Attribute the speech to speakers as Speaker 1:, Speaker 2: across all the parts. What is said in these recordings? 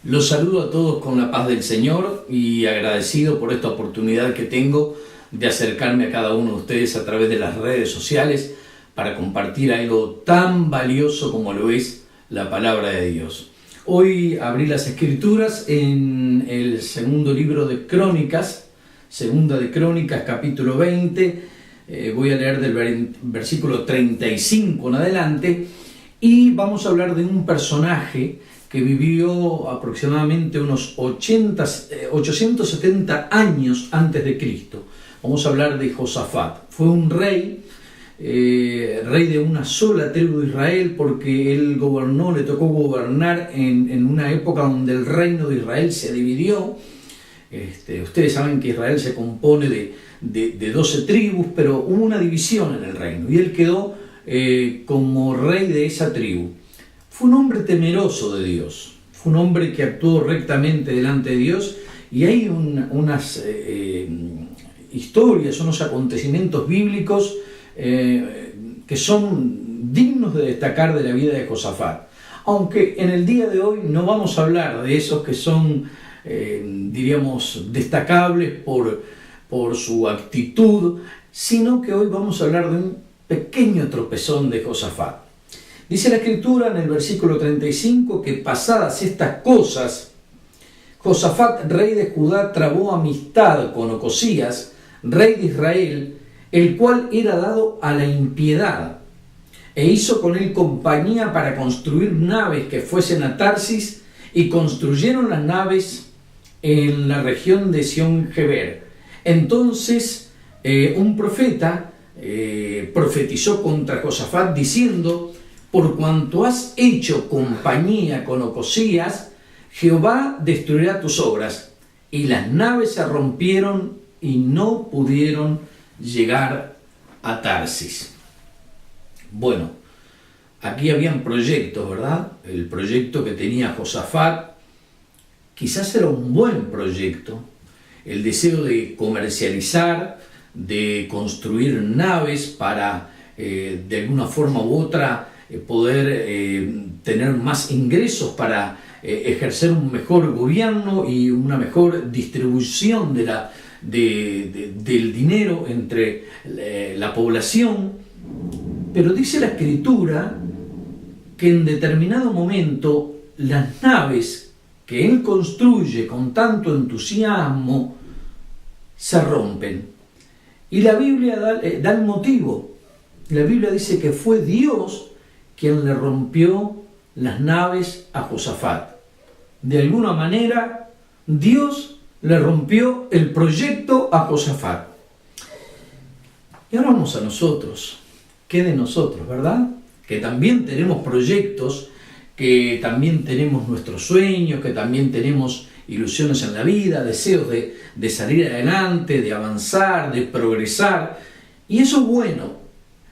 Speaker 1: Los saludo a todos con la paz del Señor y agradecido por esta oportunidad que tengo de acercarme a cada uno de ustedes a través de las redes sociales para compartir algo tan valioso como lo es la palabra de Dios. Hoy abrí las Escrituras en el segundo libro de Crónicas, segunda de Crónicas, capítulo 20. Voy a leer del versículo 35 en adelante y vamos a hablar de un personaje que vivió aproximadamente unos 870 años antes de Cristo. Vamos a hablar de Josafat. Fue un rey de una sola tribu de Israel, porque él le tocó gobernar en una época donde el reino de Israel se dividió. Ustedes saben que Israel se compone de 12 tribus, pero hubo una división en el reino y él quedó como rey de esa tribu. Fue un hombre temeroso de Dios, fue un hombre que actuó rectamente delante de Dios, y hay unas historias, unos acontecimientos bíblicos que son dignos de destacar de la vida de Josafat. Aunque en el día de hoy no vamos a hablar de esos que son, diríamos, destacables por su actitud, sino que hoy vamos a hablar de un pequeño tropezón de Josafat. Dice la Escritura en el versículo 35 que pasadas estas cosas, Josafat, rey de Judá, trabó amistad con Ocosías, rey de Israel, el cual era dado a la impiedad, e hizo con él compañía para construir naves que fuesen a Tarsis, y construyeron las naves en la región de Sión-Geber. Entonces un profeta profetizó contra Josafat diciendo: por cuanto has hecho compañía con Ocosías, Jehová destruirá tus obras. Y las naves se rompieron y no pudieron llegar a Tarsis. Bueno, aquí habían proyectos, ¿verdad? El proyecto que tenía Josafat quizás era un buen proyecto. El deseo de comercializar, de construir naves para de alguna forma u otra poder tener más ingresos para ejercer un mejor gobierno y una mejor distribución del dinero entre la población. Pero dice la Escritura que en determinado momento las naves que él construye con tanto entusiasmo se rompen. Y la Biblia da el motivo. La Biblia dice que fue Dios quien le rompió las naves a Josafat. De alguna manera, Dios le rompió el proyecto a Josafat. Y ahora vamos a nosotros. ¿Qué de nosotros, verdad? Que también tenemos proyectos, que también tenemos nuestros sueños, que también tenemos ilusiones en la vida, deseos de salir adelante, de avanzar, de progresar. Y eso es bueno,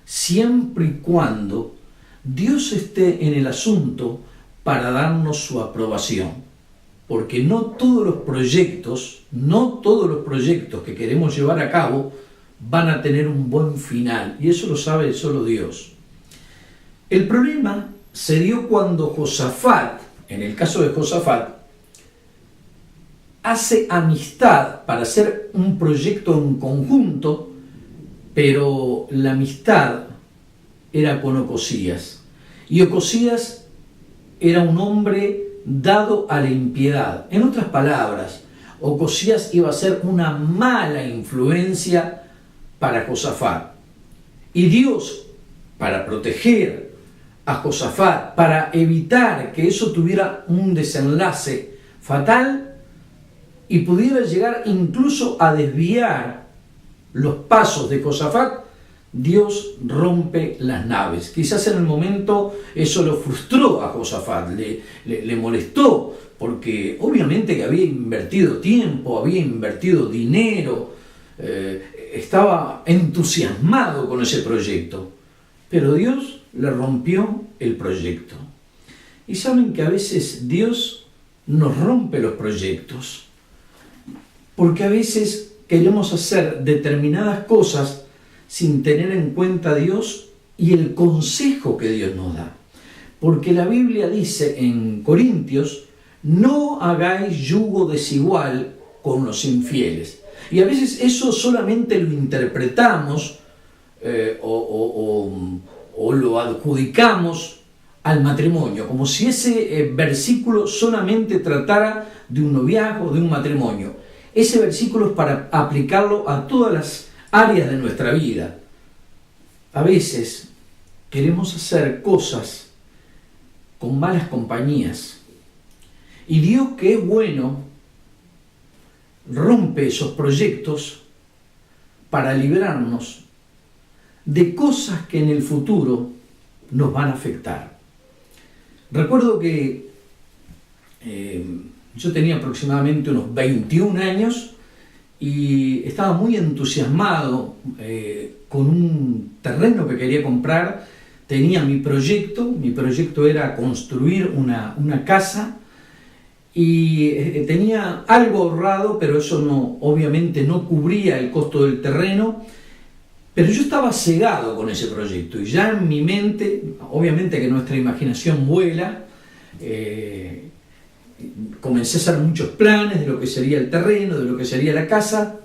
Speaker 1: siempre y cuando Dios esté en el asunto para darnos su aprobación. Porque no todos los proyectos que queremos llevar a cabo van a tener un buen final. Y eso lo sabe solo Dios. El problema se dio cuando Josafat, en el caso de Josafat, hace amistad para hacer un proyecto en conjunto, pero la amistad era con Ocosías. Y Ocosías era un hombre dado a la impiedad. En otras palabras, Ocosías iba a ser una mala influencia para Josafat. Y Dios, para proteger a Josafat, para evitar que eso tuviera un desenlace fatal y pudiera llegar incluso a desviar los pasos de Josafat, Dios rompe las naves. Quizás en el momento eso lo frustró a Josafat, le molestó, porque obviamente que había invertido tiempo, había invertido dinero, estaba entusiasmado con ese proyecto, pero Dios le rompió el proyecto. Y saben que a veces Dios nos rompe los proyectos, porque a veces queremos hacer determinadas cosas sin tener en cuenta a Dios y el consejo que Dios nos da. Porque la Biblia dice en Corintios no hagáis yugo desigual con los infieles. Y a veces eso solamente lo interpretamos o lo adjudicamos al matrimonio, como si ese versículo solamente tratara de un noviazgo, de un matrimonio. Ese versículo es para aplicarlo a todas las áreas de nuestra vida. A veces queremos hacer cosas con malas compañías. Y Dios, que es bueno, rompe esos proyectos para librarnos de cosas que en el futuro nos van a afectar. Recuerdo que yo tenía aproximadamente unos 21 años y estaba muy entusiasmado con un terreno que quería comprar. Tenía mi proyecto era construir una casa y tenía algo ahorrado, pero eso obviamente no cubría el costo del terreno. Pero yo estaba cegado con ese proyecto y ya en mi mente, obviamente que nuestra imaginación vuela, comencé a hacer muchos planes de lo que sería el terreno, de lo que sería la casa,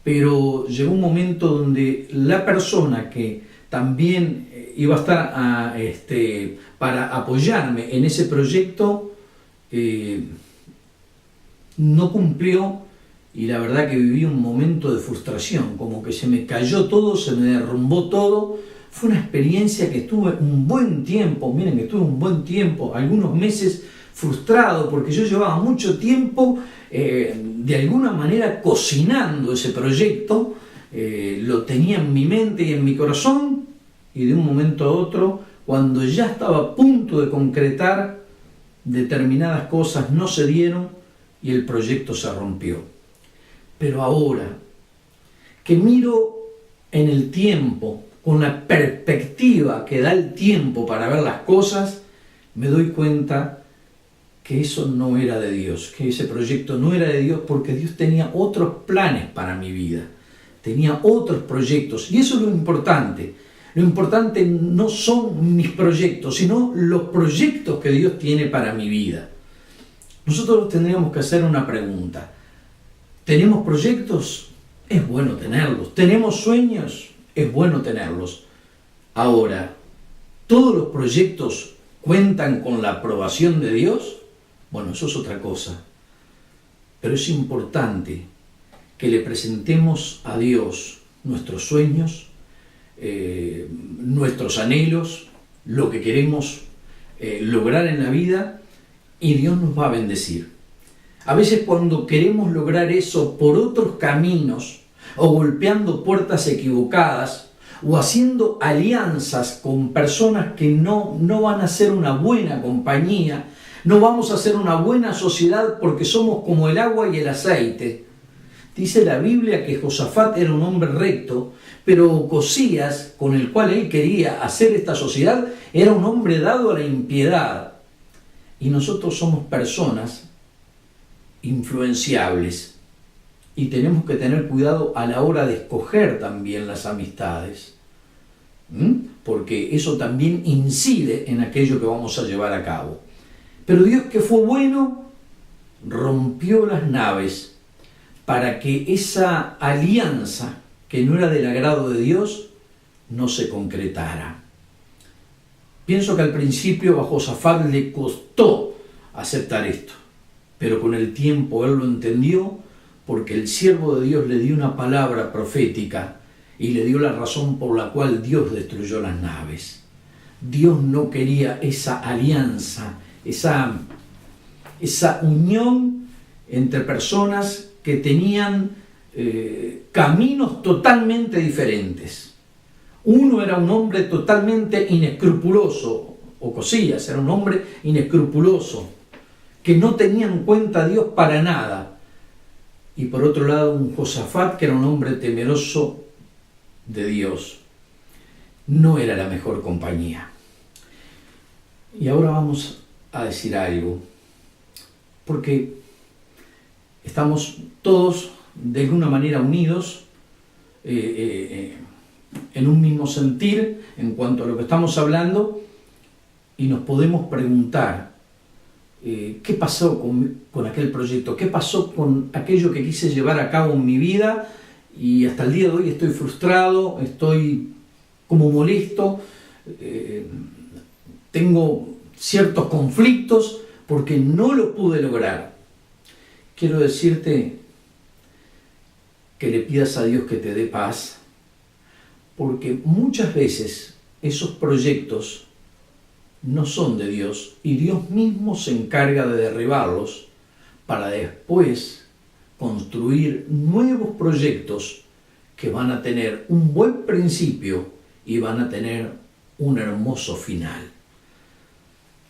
Speaker 1: pero llegó un momento donde la persona que también iba a estar para apoyarme en ese proyecto no cumplió. Y la verdad que viví un momento de frustración, como que se me cayó todo, se me derrumbó todo. Fue una experiencia que estuve un buen tiempo, algunos meses frustrado, porque yo llevaba mucho tiempo de alguna manera cocinando ese proyecto, lo tenía en mi mente y en mi corazón, y de un momento a otro, cuando ya estaba a punto de concretar, determinadas cosas no se dieron y el proyecto se rompió. Pero ahora que miro en el tiempo, con la perspectiva que da el tiempo para ver las cosas, me doy cuenta que eso no era de Dios, que ese proyecto no era de Dios, porque Dios tenía otros planes para mi vida, tenía otros proyectos, y eso es lo importante. Lo importante no son mis proyectos, sino los proyectos que Dios tiene para mi vida. Nosotros tendríamos que hacer una pregunta. ¿Tenemos proyectos? Es bueno tenerlos. ¿Tenemos sueños? Es bueno tenerlos. Ahora, ¿todos los proyectos cuentan con la aprobación de Dios? Bueno, eso es otra cosa. Pero es importante que le presentemos a Dios nuestros sueños, nuestros anhelos, lo que queremos lograr en la vida, y Dios nos va a bendecir. A veces cuando queremos lograr eso por otros caminos, o golpeando puertas equivocadas, o haciendo alianzas con personas que no van a ser una buena compañía, no vamos a ser una buena sociedad porque somos como el agua y el aceite. Dice la Biblia que Josafat era un hombre recto, pero Ocosías, con el cual él quería hacer esta sociedad, era un hombre dado a la impiedad. Y nosotros somos personas influenciables y tenemos que tener cuidado a la hora de escoger también las amistades, porque eso también incide en aquello que vamos a llevar a cabo. Pero Dios, que fue bueno, rompió las naves para que esa alianza que no era del agrado de Dios no se concretara. Pienso que al principio a Josafat le costó aceptar esto, pero con el tiempo él lo entendió, porque el siervo de Dios le dio una palabra profética y le dio la razón por la cual Dios destruyó las naves. Dios no quería esa alianza, esa unión entre personas que tenían caminos totalmente diferentes. Uno era un hombre totalmente inescrupuloso, Ocosías era un hombre inescrupuloso, que no tenía en cuenta a Dios para nada. Y por otro lado, un Josafat, que era un hombre temeroso de Dios. No era la mejor compañía. Y ahora vamos a decir algo, porque estamos todos de alguna manera unidos en un mismo sentir en cuanto a lo que estamos hablando, y nos podemos preguntar, ¿qué pasó con aquel proyecto? ¿Qué pasó con aquello que quise llevar a cabo en mi vida? Y hasta el día de hoy estoy frustrado, estoy como molesto, tengo ciertos conflictos porque no lo pude lograr. Quiero decirte que le pidas a Dios que te dé paz, porque muchas veces esos proyectos no son de Dios y Dios mismo se encarga de derribarlos para después construir nuevos proyectos que van a tener un buen principio y van a tener un hermoso final.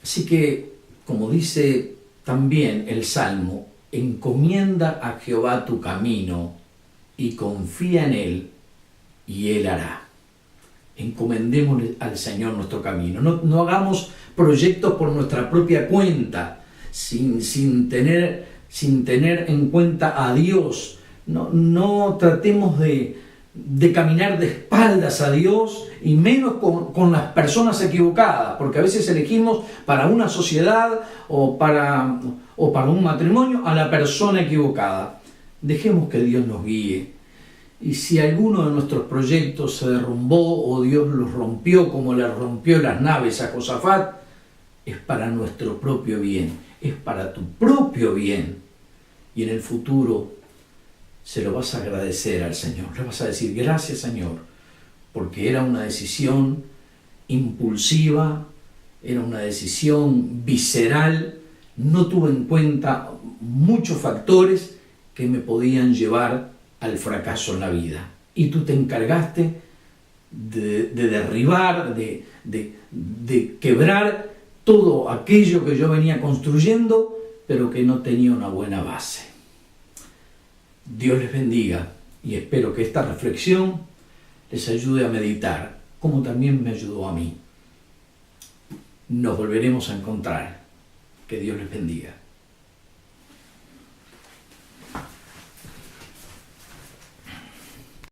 Speaker 1: Así que, como dice también el Salmo, encomienda a Jehová tu camino y confía en Él y Él hará. Encomendémosle al Señor nuestro camino. No hagamos proyectos por nuestra propia cuenta, sin tener en cuenta a Dios. No tratemos de caminar de espaldas a Dios y menos con las personas equivocadas, porque a veces elegimos para una sociedad o para un matrimonio a la persona equivocada. Dejemos que Dios nos guíe. Y si alguno de nuestros proyectos se derrumbó o Dios los rompió como le rompió las naves a Josafat, es para nuestro propio bien, es para tu propio bien. Y en el futuro se lo vas a agradecer al Señor, le vas a decir gracias Señor, porque era una decisión impulsiva, era una decisión visceral, no tuve en cuenta muchos factores que me podían llevar al fracaso en la vida. Y tú te encargaste de derribar, de quebrar todo aquello que yo venía construyendo, pero que no tenía una buena base. Dios les bendiga y espero que esta reflexión les ayude a meditar, como también me ayudó a mí. Nos volveremos a encontrar. Que Dios les bendiga.